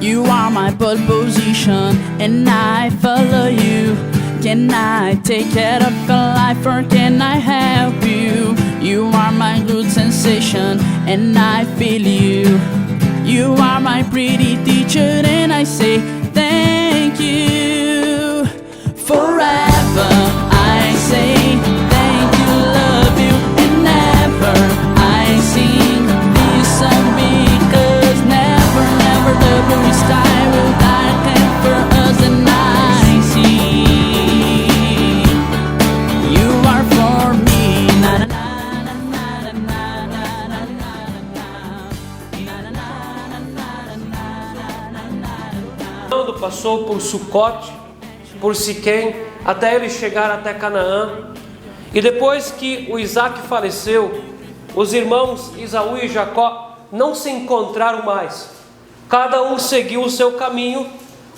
You are my pole position, and I follow you. Can I take care of your life, or can I help you? You are my good sensation, and I feel you. You are my pretty teacher, and I say thank you. Forever I say thank you, love you, and never I sing this song, because never, never the blue sky will darken for us, and I see you are for me. Na na na na na na na na na na. Passou por Sucote, por Siquém, até ele chegar até Canaã. E depois que o Isaac faleceu, os irmãos Esaú e Jacó não se encontraram mais. Cada um seguiu o seu caminho.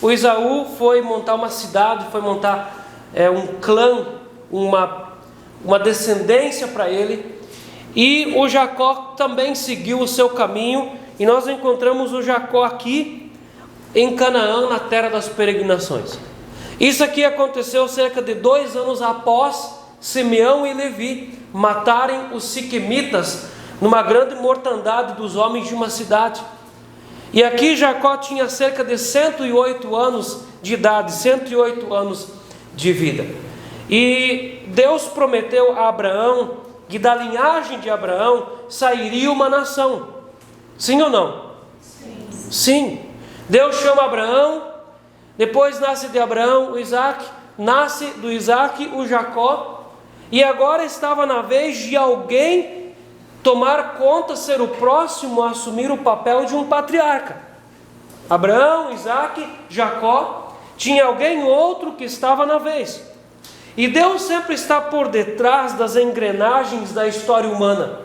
O Esaú foi montar uma cidade, foi montar um clã, uma descendência para ele. E o Jacó também seguiu o seu caminho. E nós encontramos o Jacó aqui em Canaã, na terra das peregrinações. Isso aqui aconteceu cerca de 2 anos após Simeão e Levi matarem os siquemitas numa grande mortandade dos homens de uma cidade. E aqui Jacó tinha cerca de 108 anos de idade, 108 anos de vida. E Deus prometeu a Abraão que da linhagem de Abraão sairia uma nação. Sim ou não? Sim. Sim. Deus chama Abraão, depois nasce de Abraão o Isaac, nasce do Isaac o Jacó, e agora estava na vez de alguém tomar conta, ser o próximo a assumir o papel de um patriarca. Abraão, Isaac, Jacó, tinha alguém outro que estava na vez. E Deus sempre está por detrás das engrenagens da história humana.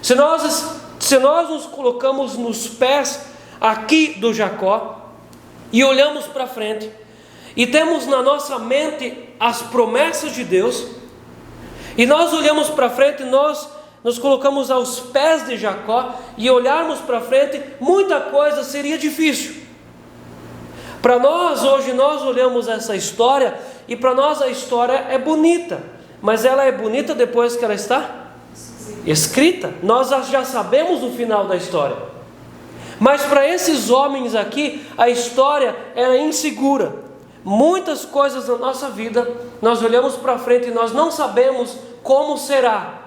Se nós nos colocamos nos pés aqui do Jacó e olhamos para frente e temos na nossa mente as promessas de Deus, e nós olhamos para frente, nós nos colocamos aos pés de Jacó e olharmos para frente, muita coisa seria difícil. Para nós hoje, nós olhamos essa história e para nós a história é bonita, mas ela é bonita depois que ela está escrita. Nós já sabemos o final da história. Mas para esses homens aqui, a história era insegura. Muitas coisas na nossa vida, nós olhamos para frente e nós não sabemos como será.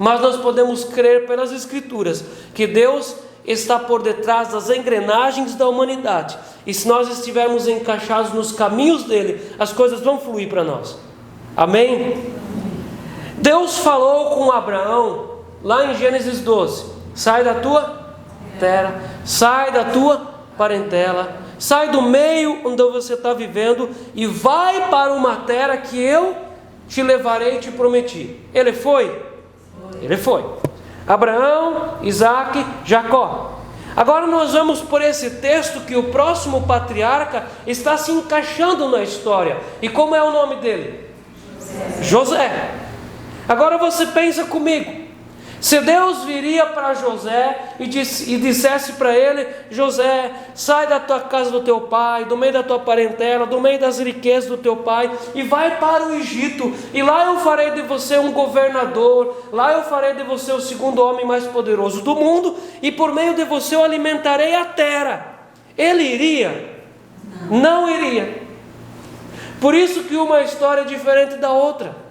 Mas nós podemos crer pelas Escrituras que Deus está por detrás das engrenagens da humanidade. E se nós estivermos encaixados nos caminhos dele, as coisas vão fluir para nós. Amém? Deus falou com Abraão, lá em Gênesis 12: sai da tua terra, sai da tua parentela, sai do meio onde você está vivendo e vai para uma terra que eu te levarei e te prometi. Ele foi? Ele foi. Abraão, Isaac, Jacó. Agora nós vamos por esse texto que o próximo patriarca está se encaixando na história. E como é o nome dele? José. Agora você pensa comigo. Se Deus viria para José e dissesse para ele: José, sai da tua casa do teu pai, do meio da tua parentela, do meio das riquezas do teu pai, e vai para o Egito, e lá eu farei de você um governador, lá eu farei de você o segundo homem mais poderoso do mundo, e por meio de você eu alimentarei a terra. Ele iria? Não iria. Por isso que uma história é diferente da outra.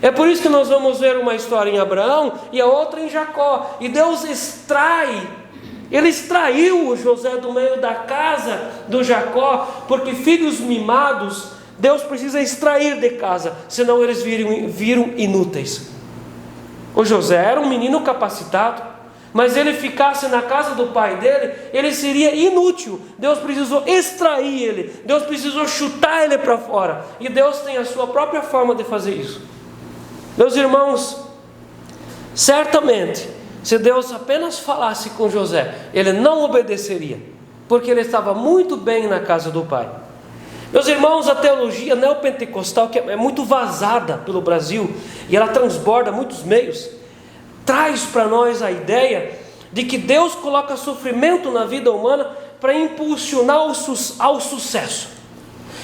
É por isso que nós vamos ver uma história em Abraão e a outra em Jacó. E Deus ele extraiu o José do meio da casa do Jacó, porque filhos mimados, Deus precisa extrair de casa, senão eles viram inúteis. O José era um menino capacitado, mas ele ficasse na casa do pai dele, ele seria inútil. Deus precisou extrair ele, Deus precisou chutar ele para fora. E Deus tem a sua própria forma de fazer isso. Meus irmãos, certamente, se Deus apenas falasse com José, ele não obedeceria, porque ele estava muito bem na casa do pai. Meus irmãos, a teologia neopentecostal, que é muito vazada pelo Brasil, e ela transborda muitos meios, traz para nós a ideia de que Deus coloca sofrimento na vida humana para impulsionar ao sucesso.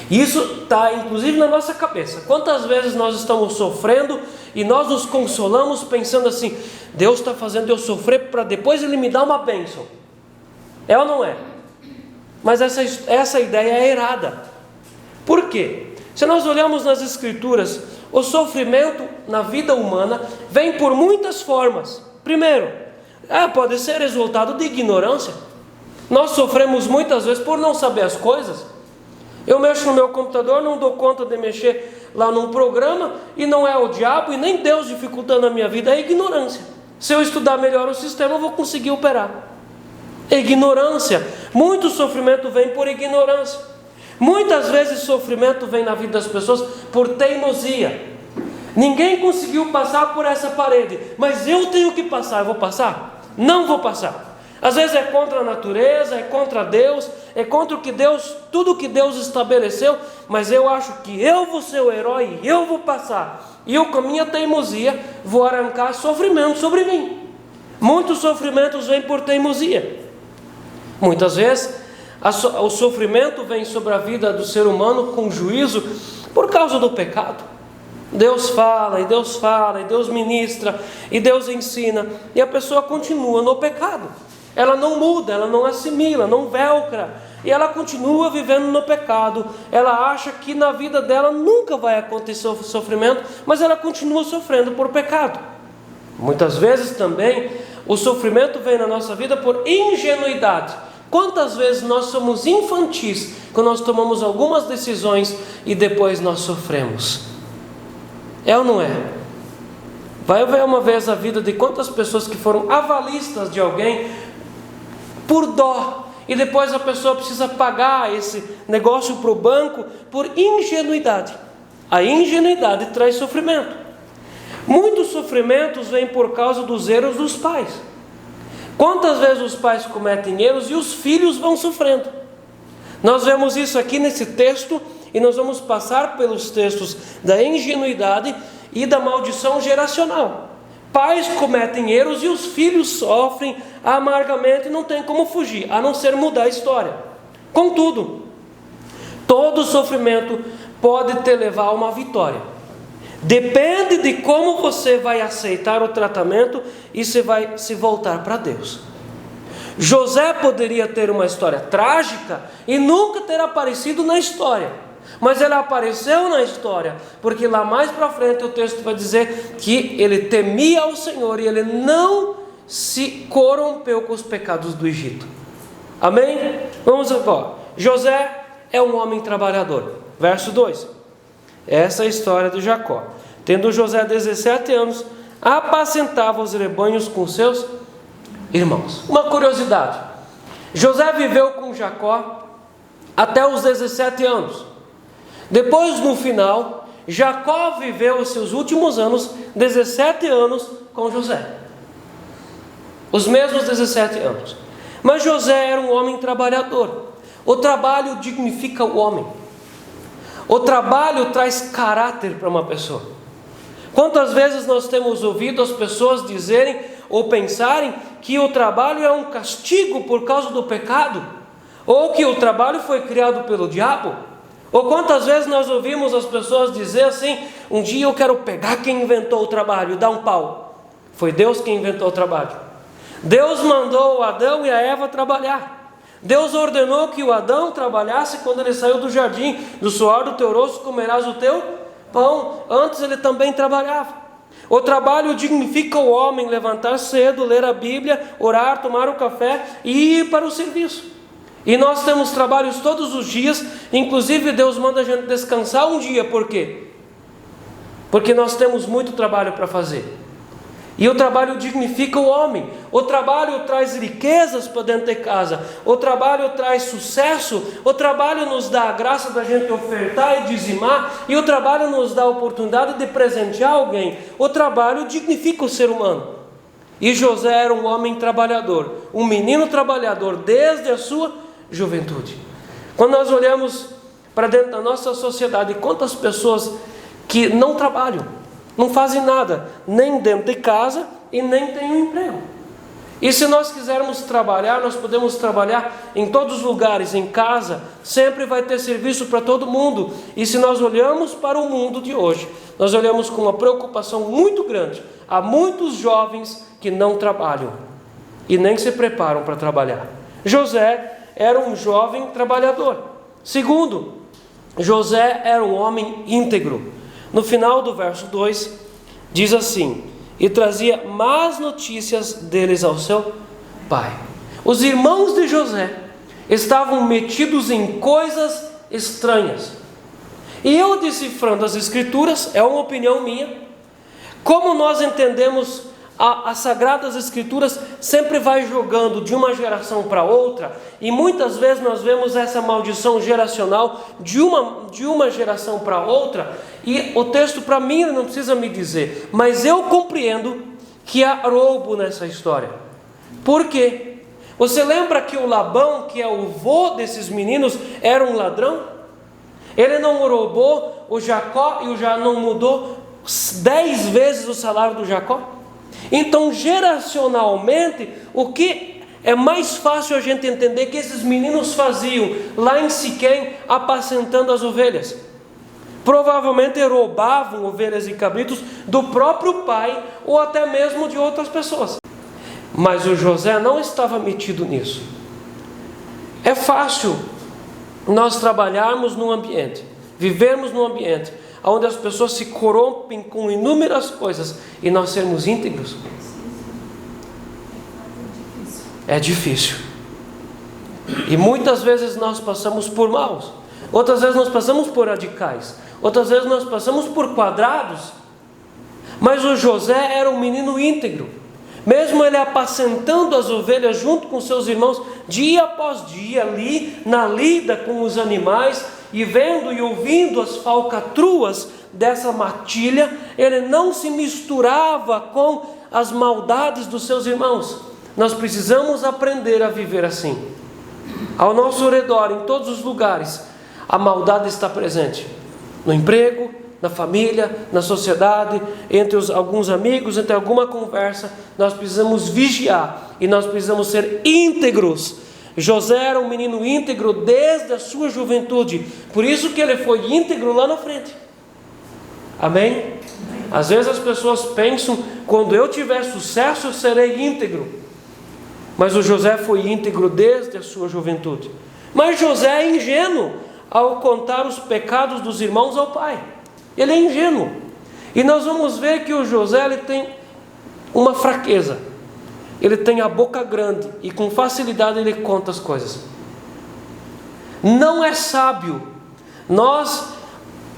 Isso está inclusive na nossa cabeça. Quantas vezes nós estamos sofrendo e nós nos consolamos pensando assim: Deus está fazendo eu sofrer para depois Ele me dar uma bênção. É ou não é? Mas essa ideia é errada. Por quê? Se nós olharmos nas Escrituras, o sofrimento na vida humana vem por muitas formas. Primeiro, pode ser resultado de ignorância. Nós sofremos muitas vezes por não saber as coisas. Eu mexo no meu computador, não dou conta de mexer lá num programa, e não é o diabo e nem Deus dificultando a minha vida, é ignorância. Se eu estudar melhor o sistema, eu vou conseguir operar. É ignorância. Muito sofrimento vem por ignorância. Muitas vezes sofrimento vem na vida das pessoas por teimosia. Ninguém conseguiu passar por essa parede, mas eu tenho que passar. Eu vou passar? Não vou passar. Às vezes é contra a natureza, é contra Deus, é contra tudo que Deus estabeleceu, mas eu acho que eu vou ser o herói e eu vou passar. E eu, com a minha teimosia, vou arrancar sofrimento sobre mim. Muitos sofrimentos vêm por teimosia. Muitas vezes o sofrimento vem sobre a vida do ser humano com juízo por causa do pecado. Deus fala, e Deus fala, e Deus ministra, e Deus ensina, e a pessoa continua no pecado. Ela não muda, ela não assimila, não velcra, e ela continua vivendo no pecado. Ela acha que na vida dela nunca vai acontecer o sofrimento, mas ela continua sofrendo por pecado. Muitas vezes também o sofrimento vem na nossa vida por ingenuidade. Quantas vezes nós somos infantis quando nós tomamos algumas decisões e depois nós sofremos? É ou não é? Vai ver uma vez a vida de quantas pessoas que foram avalistas de alguém por dó, e depois a pessoa precisa pagar esse negócio para o banco por ingenuidade. A ingenuidade traz sofrimento. Muitos sofrimentos vêm por causa dos erros dos pais. Quantas vezes os pais cometem erros e os filhos vão sofrendo? Nós vemos isso aqui nesse texto, e nós vamos passar pelos textos da ingenuidade e da maldição geracional. Pais cometem erros e os filhos sofrem amargamente e não tem como fugir, a não ser mudar a história. Contudo, todo sofrimento pode te levar a uma vitória. Depende de como você vai aceitar o tratamento e se vai se voltar para Deus. José poderia ter uma história trágica e nunca ter aparecido na história, mas ele apareceu na história, porque lá mais para frente o texto vai dizer que ele temia ao Senhor e ele não se corrompeu com os pecados do Egito. Amém? Vamos agora. José é um homem trabalhador. Verso 2. Essa é a história de Jacó. Tendo José 17 anos, apacentava os rebanhos com seus irmãos. Uma curiosidade: José viveu com Jacó até os 17 anos. Depois, no final, Jacó viveu os seus últimos anos, 17 anos, com José. Os mesmos 17 anos. Mas José era um homem trabalhador. O trabalho dignifica o homem. O trabalho traz caráter para uma pessoa. Quantas vezes nós temos ouvido as pessoas dizerem ou pensarem que o trabalho é um castigo por causa do pecado, ou que o trabalho foi criado pelo diabo? Ou quantas vezes nós ouvimos as pessoas dizer assim: um dia eu quero pegar quem inventou o trabalho e dar um pau. Foi Deus quem inventou o trabalho. Deus mandou o Adão e a Eva trabalhar. Deus ordenou que o Adão trabalhasse quando ele saiu do jardim. Do suor do teu rosto comerás o teu pão. Antes ele também trabalhava. O trabalho dignifica o homem: levantar cedo, ler a Bíblia, orar, tomar o café e ir para o serviço. E nós temos trabalhos todos os dias. Inclusive Deus manda a gente descansar um dia. Por quê? Porque nós temos muito trabalho para fazer. E o trabalho dignifica o homem. O trabalho traz riquezas para dentro de casa. O trabalho traz sucesso. O trabalho nos dá a graça da gente ofertar e dizimar. E o trabalho nos dá a oportunidade de presentear alguém. O trabalho dignifica o ser humano. E José era um homem trabalhador. Um menino trabalhador desde a sua juventude. Quando nós olhamos para dentro da nossa sociedade, quantas pessoas que não trabalham, não fazem nada, nem dentro de casa e nem têm um emprego. E se nós quisermos trabalhar, nós podemos trabalhar em todos os lugares, em casa, sempre vai ter serviço para todo mundo. E se nós olhamos para o mundo de hoje, nós olhamos com uma preocupação muito grande. Há muitos jovens que não trabalham e nem se preparam para trabalhar. José era um jovem trabalhador. Segundo, José era um homem íntegro. No final do verso 2, diz assim: e trazia más notícias deles ao seu pai. Os irmãos de José estavam metidos em coisas estranhas. E eu, decifrando as Escrituras, é uma opinião minha, como nós entendemos as Sagradas Escrituras, sempre vai jogando de uma geração para outra, e muitas vezes nós vemos essa maldição geracional de uma geração para outra, e o texto para mim não precisa me dizer, mas eu compreendo que há roubo nessa história. Por quê? Você lembra que o Labão, que é o vô desses meninos, era um ladrão? Ele não roubou o Jacó e já não mudou 10 vezes o salário do Jacó? Então, geracionalmente, o que é mais fácil a gente entender que esses meninos faziam lá em Siquém, apacentando as ovelhas? Provavelmente roubavam ovelhas e cabritos do próprio pai ou até mesmo de outras pessoas. Mas o José não estava metido nisso. É fácil nós trabalharmos num ambiente, vivermos num ambiente onde as pessoas se corrompem com inúmeras coisas e nós sermos íntegros. É difícil. E muitas vezes nós passamos por maus, outras vezes nós passamos por radicais, outras vezes nós passamos por quadrados. Mas o José era um menino íntegro. Mesmo ele apacentando as ovelhas junto com seus irmãos, dia após dia, ali na lida com os animais, e vendo e ouvindo as falcatruas dessa matilha, ele não se misturava com as maldades dos seus irmãos. Nós precisamos aprender a viver assim. Ao nosso redor, em todos os lugares, a maldade está presente. No emprego, na família, na sociedade, entre alguns amigos, entre alguma conversa. Nós precisamos vigiar e nós precisamos ser íntegros. José era um menino íntegro desde a sua juventude, por isso que ele foi íntegro lá na frente. Amém? Às vezes as pessoas pensam, quando eu tiver sucesso eu serei íntegro. Mas o José foi íntegro desde a sua juventude. Mas José é ingênuo ao contar os pecados dos irmãos ao pai. Ele é ingênuo. E nós vamos ver que o José ele tem uma fraqueza. Ele tem a boca grande e com facilidade ele conta as coisas. Não é sábio nós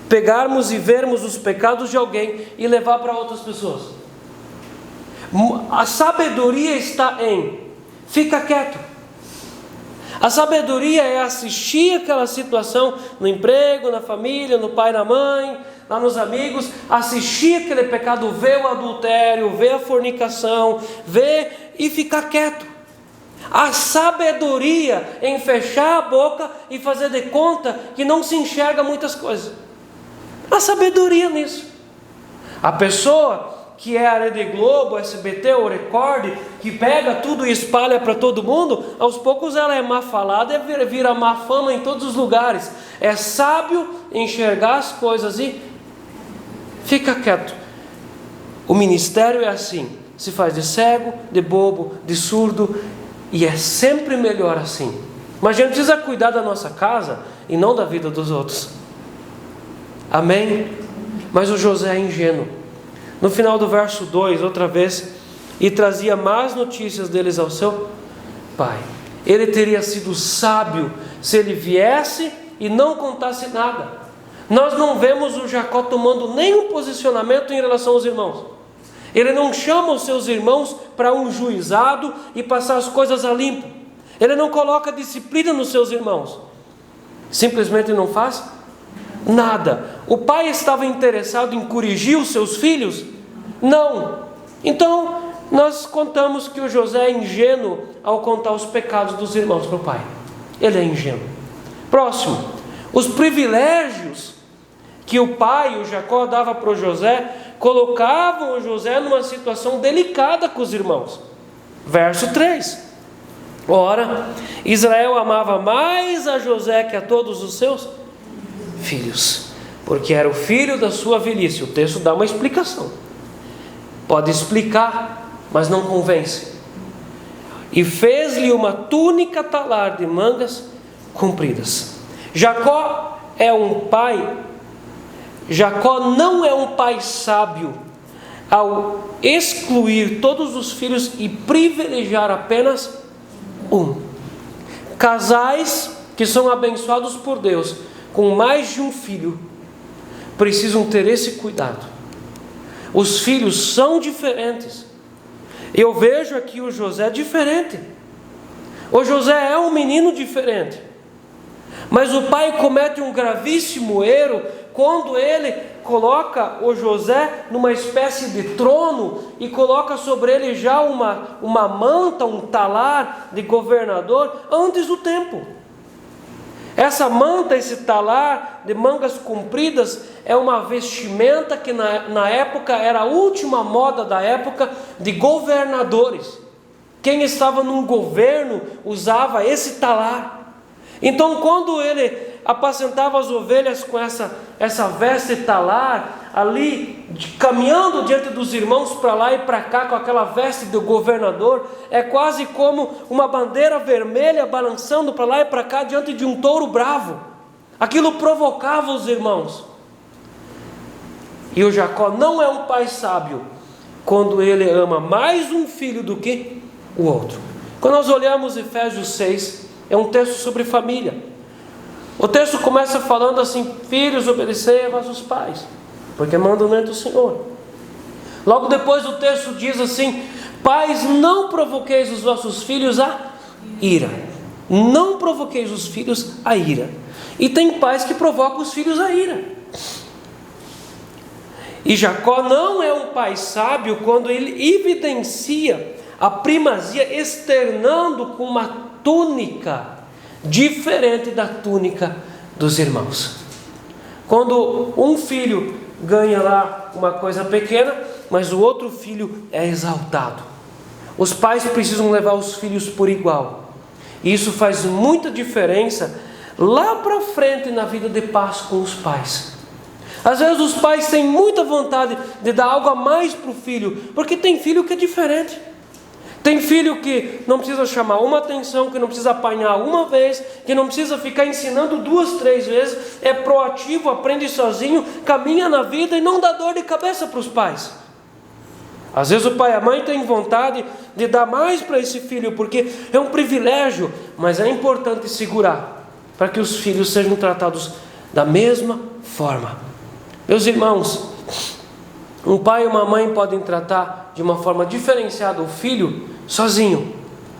pegarmos e vermos os pecados de alguém e levar para outras pessoas. A sabedoria está em fica quieto. A sabedoria é assistir aquela situação no emprego, na família, no pai, na mãe, lá nos amigos, assistir aquele pecado, ver o adultério, ver a fornicação, ver e ficar quieto. A sabedoria em fechar a boca e fazer de conta que não se enxerga muitas coisas. A sabedoria nisso. A pessoa que é a Rede Globo, SBT ou Record, que pega tudo e espalha para todo mundo, aos poucos ela é má falada e vira má fama em todos os lugares. É sábio enxergar as coisas e fica quieto. O ministério é assim, se faz de cego, de bobo, de surdo, e é sempre melhor assim. Mas a gente precisa cuidar da nossa casa e não da vida dos outros. Amém? Mas o José é ingênuo. No final do verso 2, outra vez, e trazia más notícias deles ao seu pai. Ele teria sido sábio se ele viesse e não contasse nada. Nós não vemos o Jacó tomando nenhum posicionamento em relação aos irmãos. Ele não chama os seus irmãos para um juizado e passar as coisas a limpo. Ele não coloca disciplina nos seus irmãos. Simplesmente não faz nada. O pai estava interessado em corrigir os seus filhos? Não. Então, nós contamos que o José é ingênuo ao contar os pecados dos irmãos para o pai. Ele é ingênuo. Próximo. Os privilégios que o pai, o Jacó, dava para o José, colocavam o José numa situação delicada com os irmãos. Verso 3. Ora, Israel amava mais a José que a todos os seus filhos, porque era o filho da sua velhice. O texto dá uma explicação. Pode explicar, mas não convence. E fez-lhe uma túnica talar de mangas compridas. Jacó não é um pai sábio ao excluir todos os filhos e privilegiar apenas um. Casais que são abençoados por Deus com mais de um filho precisam ter esse cuidado. Os filhos são diferentes. Eu vejo aqui o José diferente. O José é um menino diferente. Mas o pai comete um gravíssimo erro quando ele coloca o José numa espécie de trono e coloca sobre ele já uma manta, um talar de governador antes do tempo. Essa manta, esse talar de mangas compridas é uma vestimenta que na época era a última moda da época de governadores. Quem estava num governo usava esse talar. Então quando ele apacentava as ovelhas com essa veste talar, ali caminhando diante dos irmãos para lá e para cá com aquela veste do governador, é quase como uma bandeira vermelha balançando para lá e para cá diante de um touro bravo. Aquilo provocava os irmãos. E o Jacó não é um pai sábio quando ele ama mais um filho do que o outro. Quando nós olhamos Efésios 6, é um texto sobre família. O texto começa falando assim: filhos, obedecei a vossos pais, porque é mandamento do Senhor. Logo depois o texto diz assim: pais, não provoqueis os vossos filhos a ira. Não provoqueis os filhos a ira. E tem pais que provocam os filhos a ira. E Jacó não é um pai sábio quando ele evidencia a primazia externando com uma túnica diferente da túnica dos irmãos. Quando um filho ganha lá uma coisa pequena, mas o outro filho é exaltado. Os pais precisam levar os filhos por igual. E isso faz muita diferença lá para frente na vida de paz com os pais. Às vezes os pais têm muita vontade de dar algo a mais para o filho, porque tem filho que é diferente. Tem filho que não precisa chamar uma atenção, que não precisa apanhar uma vez, que não precisa ficar ensinando 2, 3 vezes, é proativo, aprende sozinho, caminha na vida e não dá dor de cabeça para os pais. Às vezes o pai e a mãe têm vontade de dar mais para esse filho, porque é um privilégio, mas é importante segurar, para que os filhos sejam tratados da mesma forma. Meus irmãos, um pai e uma mãe podem tratar de uma forma diferenciada o filho sozinho,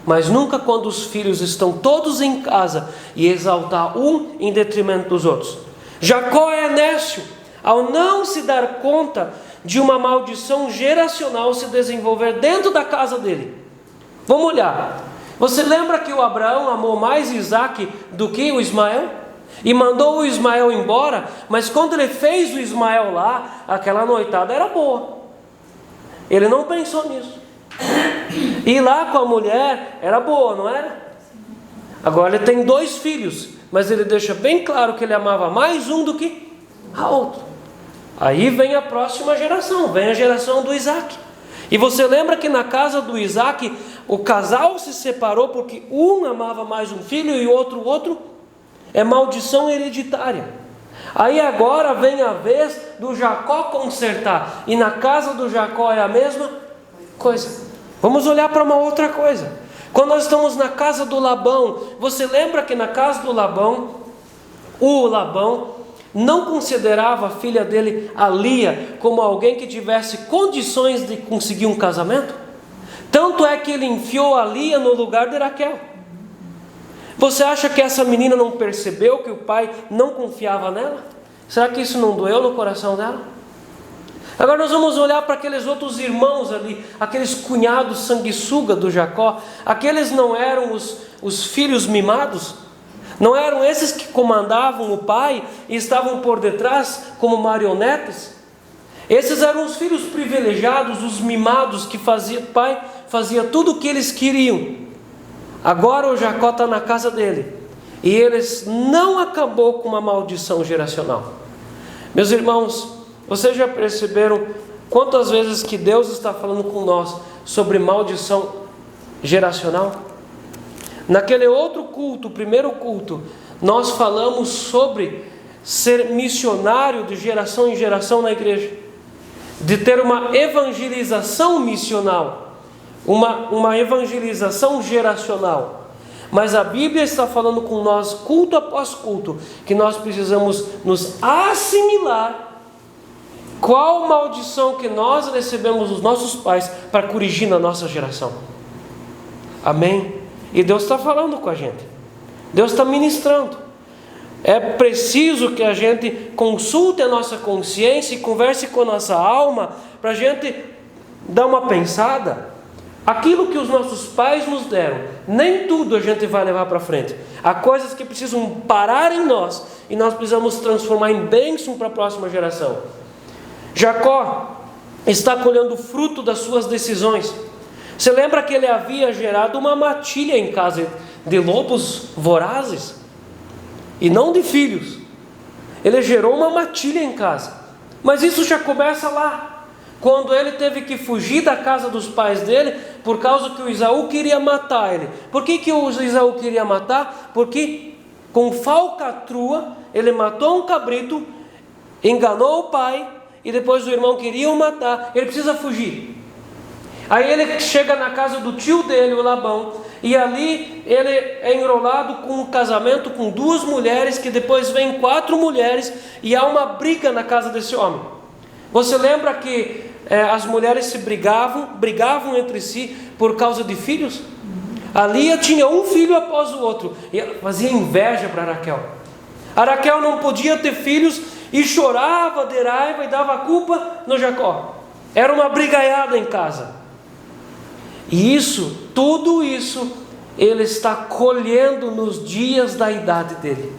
mas nunca quando os filhos estão todos em casa e exaltar um em detrimento dos outros. Jacó é nécio ao não se dar conta de uma maldição geracional se desenvolver dentro da casa dele. Vamos olhar. Você lembra que o Abraão amou mais Isaac do que o Ismael? E mandou o Ismael embora, mas quando ele fez o Ismael lá, aquela noitada era boa. Ele não pensou nisso. E lá com a mulher era boa, não era? Agora ele tem 2 filhos, mas ele deixa bem claro que ele amava mais um do que a outro. Aí vem a próxima geração, vem a geração do Isaac. E você lembra que na casa do Isaac, o casal se separou porque um amava mais um filho e o outro? É maldição hereditária. Aí agora vem a vez do Jacó consertar. E na casa do Jacó é a mesma coisa. Vamos olhar para uma outra coisa. Quando nós estamos na casa do Labão, você lembra que na casa do Labão, o Labão não considerava a filha dele, a Lia, como alguém que tivesse condições de conseguir um casamento? Tanto é que ele enfiou a Lia no lugar de Raquel. Você acha que essa menina não percebeu que o pai não confiava nela? Será que isso não doeu no coração dela? Agora nós vamos olhar para aqueles outros irmãos ali, aqueles cunhados sanguessuga do Jacó. Aqueles não eram os filhos mimados? Não eram esses que comandavam o pai e estavam por detrás como marionetes? Esses eram os filhos privilegiados, os mimados que o pai fazia tudo o que eles queriam. Agora o Jacó está na casa dele. E eles não acabou com uma maldição geracional. Meus irmãos, vocês já perceberam quantas vezes que Deus está falando com nós sobre maldição geracional? Naquele outro culto, o primeiro culto, nós falamos sobre ser missionário de geração em geração na igreja, de ter uma evangelização missional, uma evangelização geracional. Mas a Bíblia está falando com nós, culto após culto, que nós precisamos nos assimilar qual maldição que nós recebemos dos nossos pais para corrigir na nossa geração. Amém? E Deus está falando com a gente. Deus está ministrando. É preciso que a gente consulte a nossa consciência e converse com a nossa alma para a gente dar uma pensada. Aquilo que os nossos pais nos deram, nem tudo a gente vai levar para frente. Há coisas que precisam parar em nós e nós precisamos transformar em bênção para a próxima geração. Jacó está colhendo o fruto das suas decisões. Você lembra que ele havia gerado uma matilha em casa de lobos vorazes? E não de filhos. Ele gerou uma matilha em casa. Mas isso já começa lá. Quando ele teve que fugir da casa dos pais dele, por causa que o Esaú queria matar ele. Por que o Esaú queria matar? Porque com falcatrua, ele matou um cabrito, enganou o pai, e depois o irmão queria o matar, ele precisa fugir. Aí ele chega na casa do tio dele, o Labão, e ali ele é enrolado com um casamento com 2 mulheres, que depois vem 4 mulheres, e há uma briga na casa desse homem. Você lembra que as mulheres se brigavam entre si por causa de filhos? A Lia tinha um filho após o outro, e ela fazia inveja para Raquel. A Raquel não podia ter filhos e chorava de raiva e dava a culpa no Jacó. Era uma brigaiada em casa. E tudo isso, ele está colhendo nos dias da idade dele.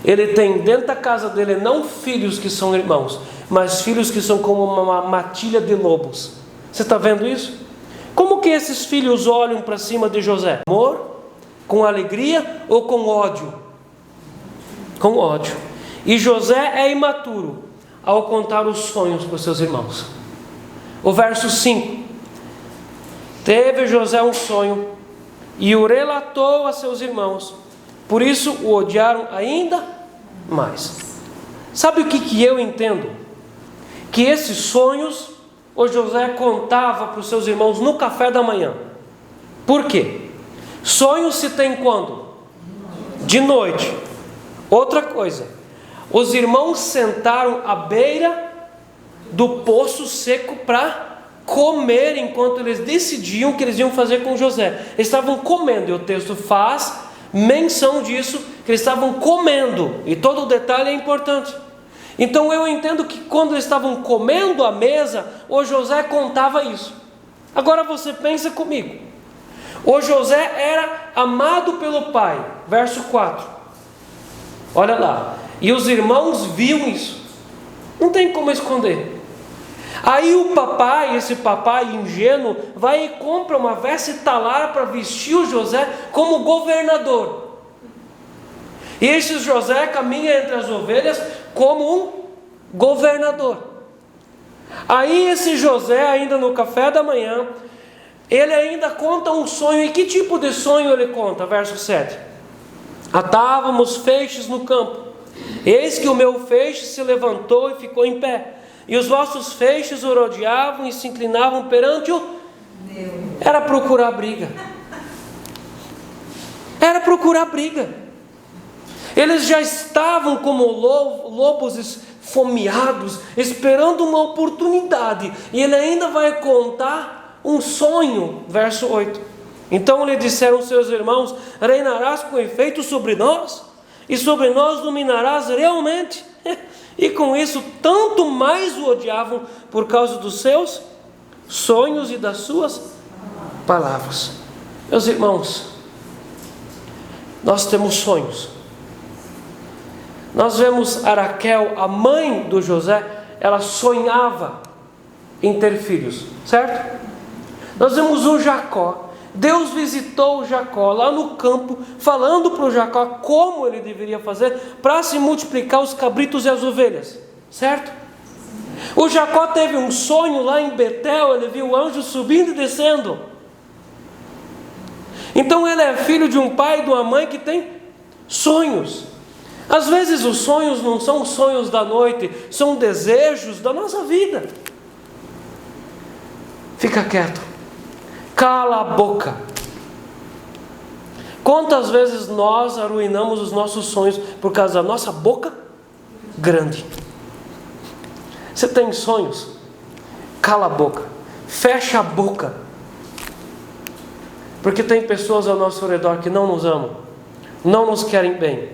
Ele tem dentro da casa dele não filhos que são irmãos, mas filhos que são como uma matilha de lobos. Você está vendo isso? Como que esses filhos olham para cima de José? Amor? Com alegria ou com ódio? Com ódio. E José é imaturo ao contar os sonhos para os seus irmãos. O verso 5. Teve José um sonho e o relatou a seus irmãos. Por isso o odiaram ainda mais. Sabe o que eu entendo? Que esses sonhos o José contava para os seus irmãos no café da manhã. Por quê? Sonhos se tem quando? De noite. Outra coisa, os irmãos sentaram à beira do poço seco para comer enquanto eles decidiam o que eles iam fazer com José. Eles estavam comendo, e o texto faz menção disso, que eles estavam comendo, e todo o detalhe é importante. Então eu entendo que quando eles estavam comendo à mesa, o José contava isso. Agora você pensa comigo. O José era amado pelo pai, verso 4. Olha lá. E os irmãos viam isso. Não tem como esconder. Aí o papai, esse papai ingênuo, vai e compra uma veste talar para vestir o José como governador. E esse José caminha entre as ovelhas como um governador. Aí esse José, ainda no café da manhã, ele ainda conta um sonho. E que tipo de sonho ele conta? Verso 7. Atávamos feixes no campo. Eis que o meu feixe se levantou e ficou em pé. E os vossos feixes o rodeavam e se inclinavam perante o... Era procurar briga. Era procurar briga. Eles já estavam como lobos esfomeados, esperando uma oportunidade. E ele ainda vai contar um sonho. Verso 8. Então lhe disseram seus irmãos: reinarás com efeito sobre nós? E sobre nós dominarás realmente? E com isso, tanto mais o odiavam por causa dos seus sonhos e das suas palavras. Meus irmãos, nós temos sonhos. Nós vemos a Raquel, a mãe do José, ela sonhava em ter filhos, certo? Nós vemos o Jacó. Deus visitou o Jacó lá no campo, falando para o Jacó como ele deveria fazer para se multiplicar os cabritos e as ovelhas, certo? O Jacó teve um sonho lá em Betel, ele viu o anjo subindo e descendo. Então ele é filho de um pai e de uma mãe que tem sonhos. Às vezes os sonhos não são sonhos da noite, são desejos da nossa vida. Fica quieto. Cala a boca. Quantas vezes nós arruinamos os nossos sonhos por causa da nossa boca grande? Você tem sonhos? Cala a boca. Fecha a boca. Porque tem pessoas ao nosso redor que não nos amam, não nos querem bem.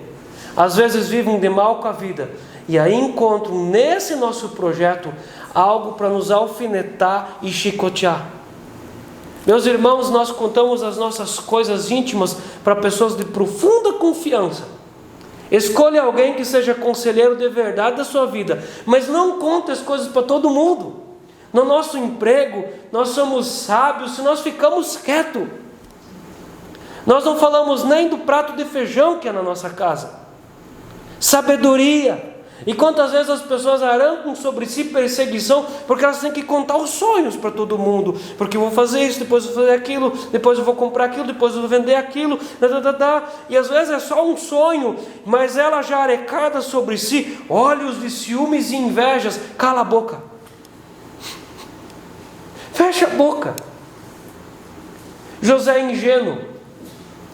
Às vezes vivem de mal com a vida. E aí encontram nesse nosso projeto algo para nos alfinetar e chicotear. Meus irmãos, nós contamos as nossas coisas íntimas para pessoas de profunda confiança. Escolha alguém que seja conselheiro de verdade da sua vida, mas não conte as coisas para todo mundo. No nosso emprego, nós somos sábios se nós ficamos quietos. Nós não falamos nem do prato de feijão que é na nossa casa. Sabedoria. E quantas vezes as pessoas arrancam sobre si perseguição, porque elas têm que contar os sonhos para todo mundo. Porque eu vou fazer isso, depois eu vou fazer aquilo, depois eu vou comprar aquilo, depois eu vou vender aquilo. E às vezes é só um sonho, mas ela já arrecada sobre si olhos de ciúmes e invejas. Cala a boca. Fecha a boca. José é ingênuo.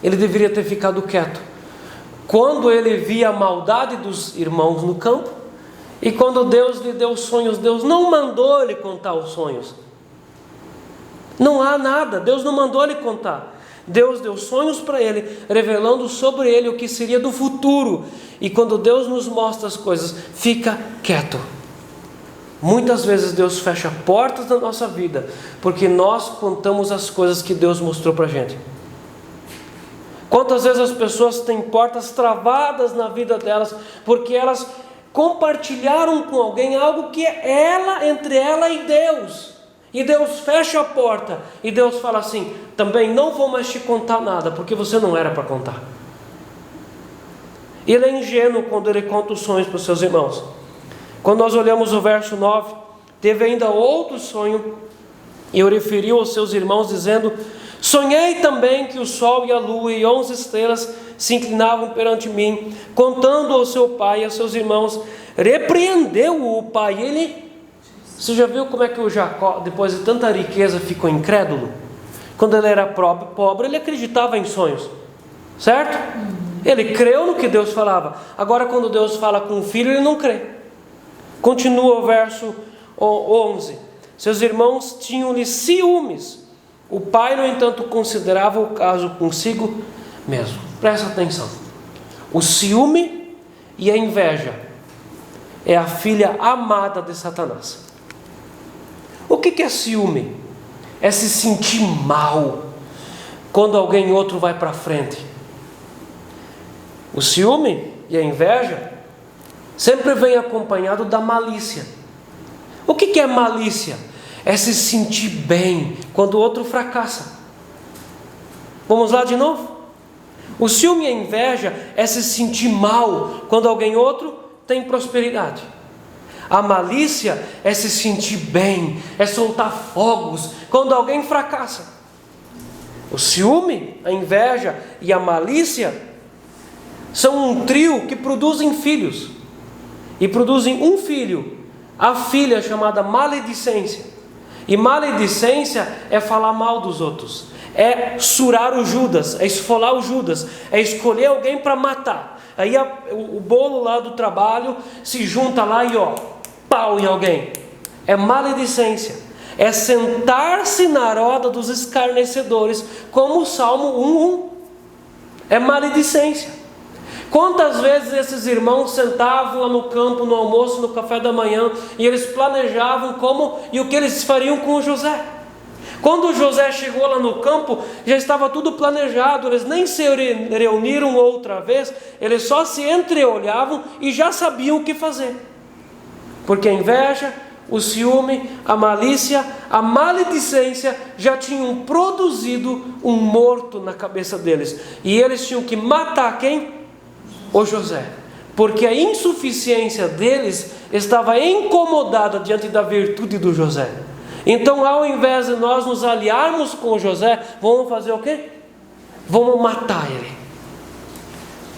Ele deveria ter ficado quieto. Quando ele via a maldade dos irmãos no campo, e quando Deus lhe deu sonhos, Deus não mandou ele contar os sonhos. Não há nada, Deus não mandou ele contar. Deus deu sonhos para ele, revelando sobre ele o que seria do futuro. E quando Deus nos mostra as coisas, fica quieto. Muitas vezes Deus fecha portas da nossa vida, porque nós contamos as coisas que Deus mostrou para a gente. Quantas vezes as pessoas têm portas travadas na vida delas, porque elas compartilharam com alguém algo que é entre ela e Deus. E Deus fecha a porta, e Deus fala assim, também não vou mais te contar nada, porque você não era para contar. Ele é ingênuo quando ele conta os sonhos para os seus irmãos. Quando nós olhamos o verso 9, teve ainda outro sonho, e o referiu aos seus irmãos, dizendo: sonhei também que o sol e a lua e 11 estrelas se inclinavam perante mim. Contando ao seu pai e aos seus irmãos, repreendeu o pai. Você já viu como é que o Jacó, depois de tanta riqueza, ficou incrédulo? Quando ele era pobre, ele acreditava em sonhos, certo? Ele creu no que Deus falava. Agora quando Deus fala com o filho, ele não crê. Continua o verso 11. Seus irmãos tinham-lhe ciúmes. O pai, no entanto, considerava o caso consigo mesmo. Presta atenção. O ciúme e a inveja é a filha amada de Satanás. O que é ciúme? É se sentir mal quando alguém outro vai para frente. O ciúme e a inveja sempre vem acompanhado da malícia. O que é malícia? É se sentir bem quando o outro fracassa. Vamos lá de novo? O ciúme e a inveja é se sentir mal quando alguém outro tem prosperidade. A malícia é se sentir bem, é soltar fogos quando alguém fracassa. O ciúme, a inveja e a malícia são um trio que produzem filhos. E produzem um filho, a filha chamada maledicência. E maledicência é falar mal dos outros, é surar o Judas, é esfolar o Judas, é escolher alguém para matar. Aí o bolo lá do trabalho se junta lá e pau em alguém. É maledicência, é sentar-se na roda dos escarnecedores, como o Salmo 1:1. É maledicência. Quantas vezes esses irmãos sentavam lá no campo, no almoço, no café da manhã, e eles planejavam como e o que eles fariam com o José. Quando José chegou lá no campo, já estava tudo planejado, eles nem se reuniram outra vez, eles só se entreolhavam e já sabiam o que fazer. Porque a inveja, o ciúme, a malícia, a maledicência já tinham produzido um morto na cabeça deles. E eles tinham que matar quem? O José. Porque a insuficiência deles estava incomodada diante da virtude do José. Então, ao invés de nós nos aliarmos com o José, vamos fazer o quê? Vamos matar ele.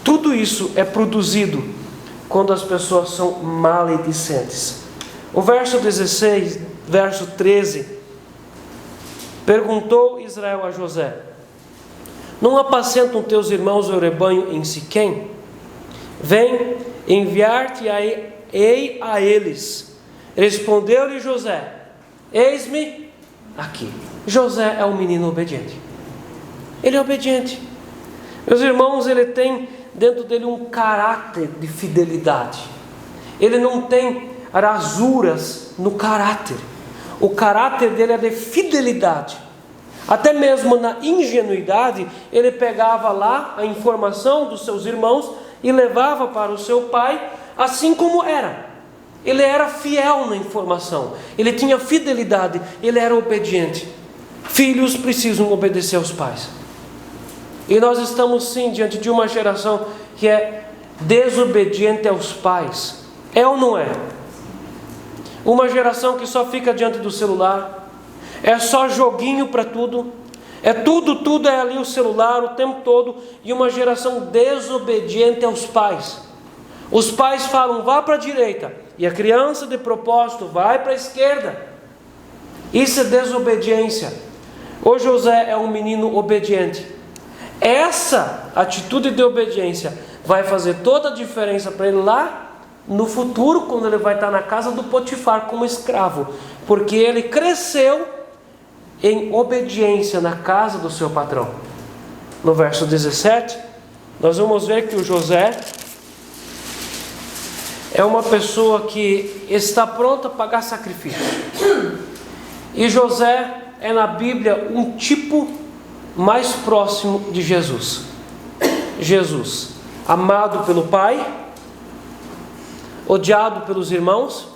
Tudo isso é produzido quando as pessoas são maledicentes. O verso 16, verso 13, perguntou Israel a José: não apacentam teus irmãos o rebanho em Siquém? Vem, enviar-te-ei a eles. Respondeu-lhe José: eis-me aqui. José é um menino obediente. Ele é obediente. Meus irmãos, ele tem dentro dele um caráter de fidelidade. Ele não tem rasuras no caráter. O caráter dele é de fidelidade. Até mesmo na ingenuidade, ele pegava lá a informação dos seus irmãos e levava para o seu pai, assim como era. Ele era fiel na informação, ele tinha fidelidade, ele era obediente. Filhos precisam obedecer aos pais. E nós estamos sim diante de uma geração que é desobediente aos pais. É ou não é? Uma geração que só fica diante do celular, é só joguinho para tudo, é tudo é ali o celular o tempo todo, e uma geração desobediente aos pais. Os pais falam, vá para a direita, e a criança de propósito vai para a esquerda. Isso é desobediência. O José é um menino obediente. Essa atitude de obediência vai fazer toda a diferença para ele lá no futuro, quando ele vai estar na casa do Potifar como escravo, porque ele cresceu em obediência na casa do seu patrão. No verso 17, nós vamos ver que o José é uma pessoa que está pronta a pagar sacrifício. E José é na Bíblia um tipo mais próximo de Jesus. Jesus, amado pelo Pai, odiado pelos irmãos,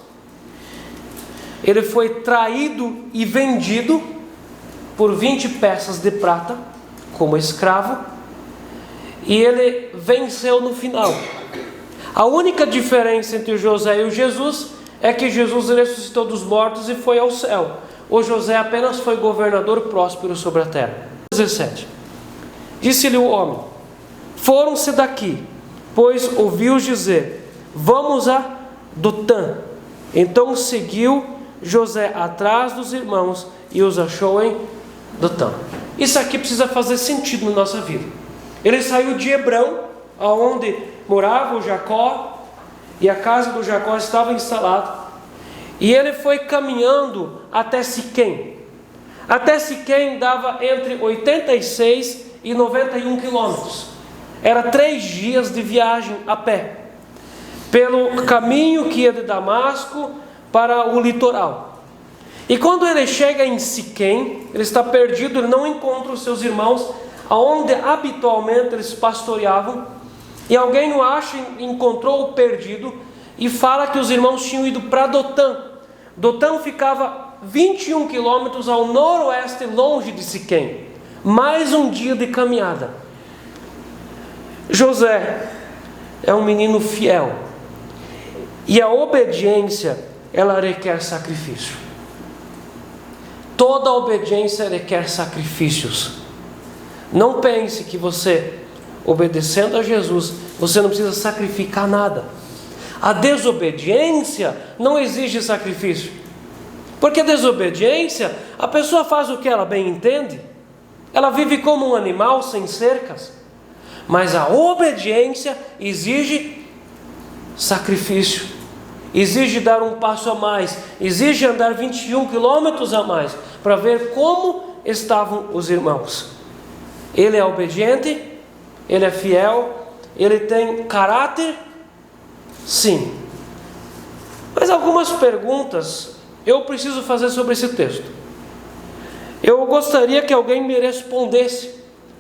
ele foi traído e vendido por 20 peças de prata como escravo, e ele venceu no final. A única diferença entre o José e o Jesus é que Jesus ressuscitou dos mortos e foi ao céu. O José apenas foi governador próspero sobre a terra. 17. Disse-lhe o homem: foram-se daqui, pois ouviu dizer, vamos a Dotã. Então seguiu José atrás dos irmãos e os achou em Dotã. Isso aqui precisa fazer sentido na nossa vida. Ele saiu de Hebrão, onde morava o Jacó, e a casa do Jacó estava instalada, e ele foi caminhando até Siquém. Até Siquém dava entre 86 e 91 quilômetros. Era 3 dias de viagem a pé, pelo caminho que ia de Damasco para o litoral. E quando ele chega em Siquém, ele está perdido, ele não encontra os seus irmãos, aonde habitualmente eles pastoreavam, e alguém o acha, encontrou o perdido, e fala que os irmãos tinham ido para Dotã. Dotã ficava 21 quilômetros ao noroeste, longe de Siquém. Mais um dia de caminhada. José é um menino fiel, e a obediência, ela requer sacrifício. Toda obediência requer sacrifícios. Não pense que você, obedecendo a Jesus, você não precisa sacrificar nada. A desobediência não exige sacrifício, porque a desobediência, a pessoa faz o que ela bem entende, ela vive como um animal sem cercas. Mas a obediência exige sacrifício, exige dar um passo a mais, exige andar 21 quilômetros a mais, para ver como estavam os irmãos. Ele é obediente, ele é fiel, ele tem caráter, sim. Mas algumas perguntas eu preciso fazer sobre esse texto. Eu gostaria que alguém me respondesse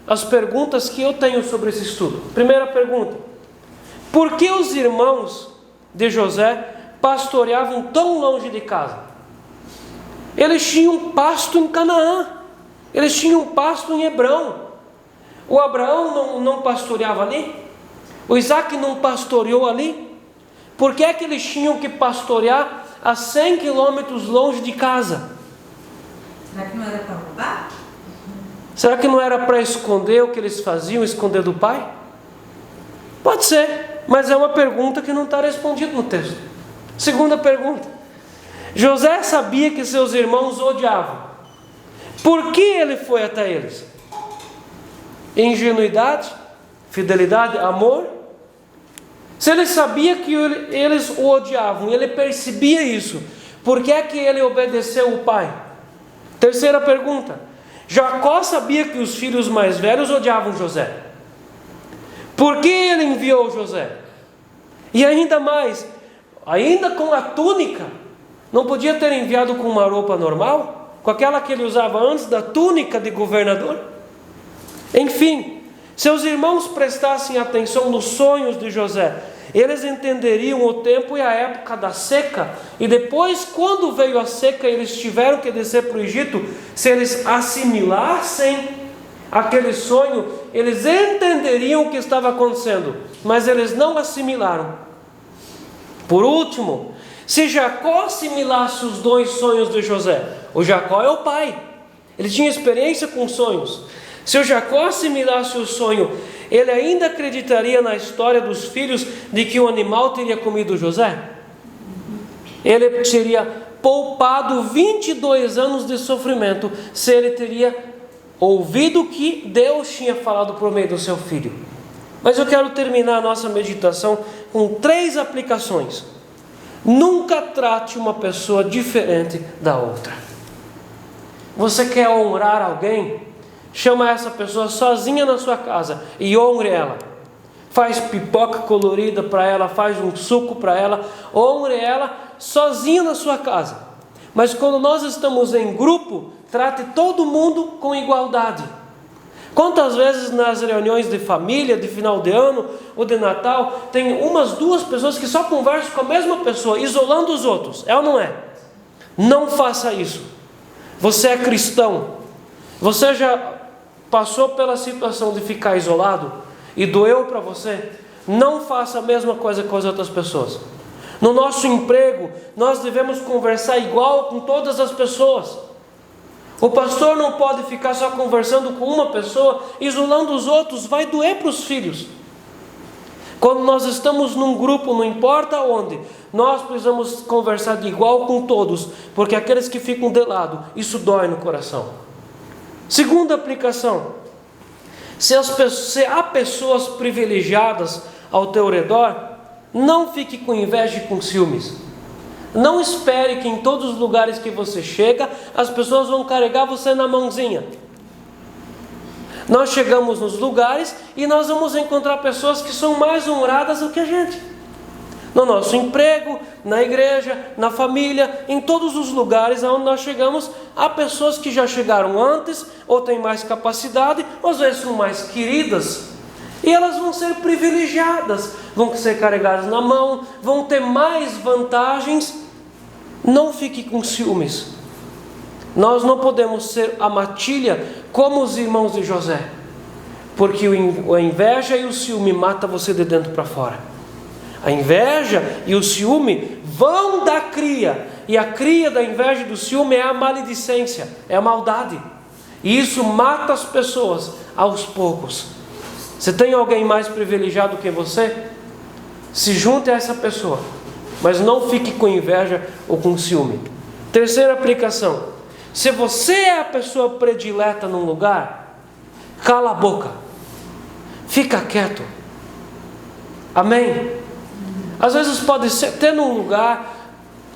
as perguntas que eu tenho sobre esse estudo. Primeira pergunta: por que os irmãos de José pastoreavam tão longe de casa? Eles tinham pasto em Canaã. Eles tinham pasto em Hebrão. O Abraão não pastoreava ali? O Isaac não pastoreou ali? Por que é que eles tinham que pastorear a 100 quilômetros longe de casa? Será que não era para roubar? Será que não era para esconder o que eles faziam, esconder do pai? Pode ser, mas é uma pergunta que não está respondida no texto. Segunda pergunta. José sabia que seus irmãos o odiavam. Por que ele foi até eles? Ingenuidade? Fidelidade? Amor? Se ele sabia que eles o odiavam, ele percebia isso, por que é que ele obedeceu o pai? Terceira pergunta. Jacó sabia que os filhos mais velhos odiavam José. Por que ele enviou José? E ainda mais, ainda com a túnica, não podia ter enviado com uma roupa normal? Com aquela que ele usava antes da túnica de governador? Enfim, se os irmãos prestassem atenção nos sonhos de José, eles entenderiam o tempo e a época da seca. E depois, quando veio a seca, eles tiveram que descer para o Egito. Se eles assimilassem aquele sonho, eles entenderiam o que estava acontecendo. Mas eles não assimilaram. Por último, se Jacó assimilasse os dois sonhos de José, o Jacó é o pai, ele tinha experiência com sonhos. Se o Jacó assimilasse o sonho, ele ainda acreditaria na história dos filhos de que o animal teria comido José? Ele teria poupado 22 anos de sofrimento se ele teria ouvido o que Deus tinha falado por meio do seu filho. Mas eu quero terminar a nossa meditação com 3 aplicações. Nunca trate uma pessoa diferente da outra. Você quer honrar alguém? Chama essa pessoa sozinha na sua casa e honre ela. Faz pipoca colorida para ela, faz um suco para ela, honre ela sozinha na sua casa. Mas quando nós estamos em grupo, trate todo mundo com igualdade. Quantas vezes nas reuniões de família, de final de ano ou de Natal, tem umas 2 pessoas que só conversam com a mesma pessoa, isolando os outros? É ou não é? Não faça isso. Você é cristão. Você já passou pela situação de ficar isolado e doeu para você? Não faça a mesma coisa com as outras pessoas. No nosso emprego, nós devemos conversar igual com todas as pessoas. O pastor não pode ficar só conversando com uma pessoa, isolando os outros, vai doer para os filhos. Quando nós estamos num grupo, não importa onde, nós precisamos conversar de igual com todos, porque aqueles que ficam de lado, isso dói no coração. Segunda aplicação: se há pessoas privilegiadas ao teu redor, não fique com inveja e com ciúmes. Não espere que em todos os lugares que você chega, as pessoas vão carregar você na mãozinha. Nós chegamos nos lugares e nós vamos encontrar pessoas que são mais honradas do que a gente. No nosso emprego, na igreja, na família, em todos os lugares aonde nós chegamos, há pessoas que já chegaram antes, ou têm mais capacidade, ou às vezes são mais queridas. E elas vão ser privilegiadas, vão ser carregadas na mão, vão ter mais vantagens. Não fique com ciúmes. Nós não podemos ser a matilha como os irmãos de José, porque a inveja e o ciúme matam você de dentro para fora. A inveja e o ciúme vão da cria, e a cria da inveja e do ciúme é a maledicência, é a maldade. E isso mata as pessoas aos poucos. Você tem alguém mais privilegiado que você? Se junte a essa pessoa, mas não fique com inveja ou com ciúme. Terceira aplicação: se você é a pessoa predileta num lugar, cala a boca, fica quieto. Amém? Às vezes pode ser ter num lugar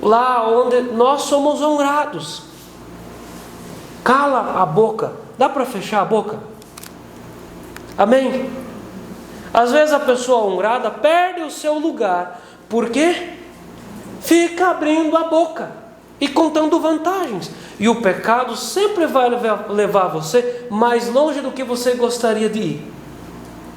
lá onde nós somos honrados. Cala a boca. Dá para fechar a boca? Amém? Às vezes a pessoa honrada perde o seu lugar. Por quê? Fica abrindo a boca e contando vantagens. E o pecado sempre vai levar você mais longe do que você gostaria de ir.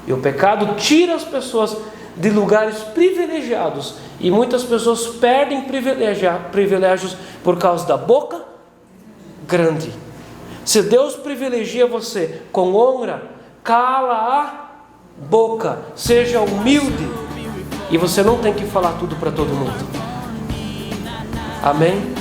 E o pecado tira as pessoas de lugares privilegiados. E muitas pessoas perdem privilégios por causa da boca grande. Se Deus privilegia você com honra, cala a boca, seja humilde, e você não tem que falar tudo para todo mundo. Amém?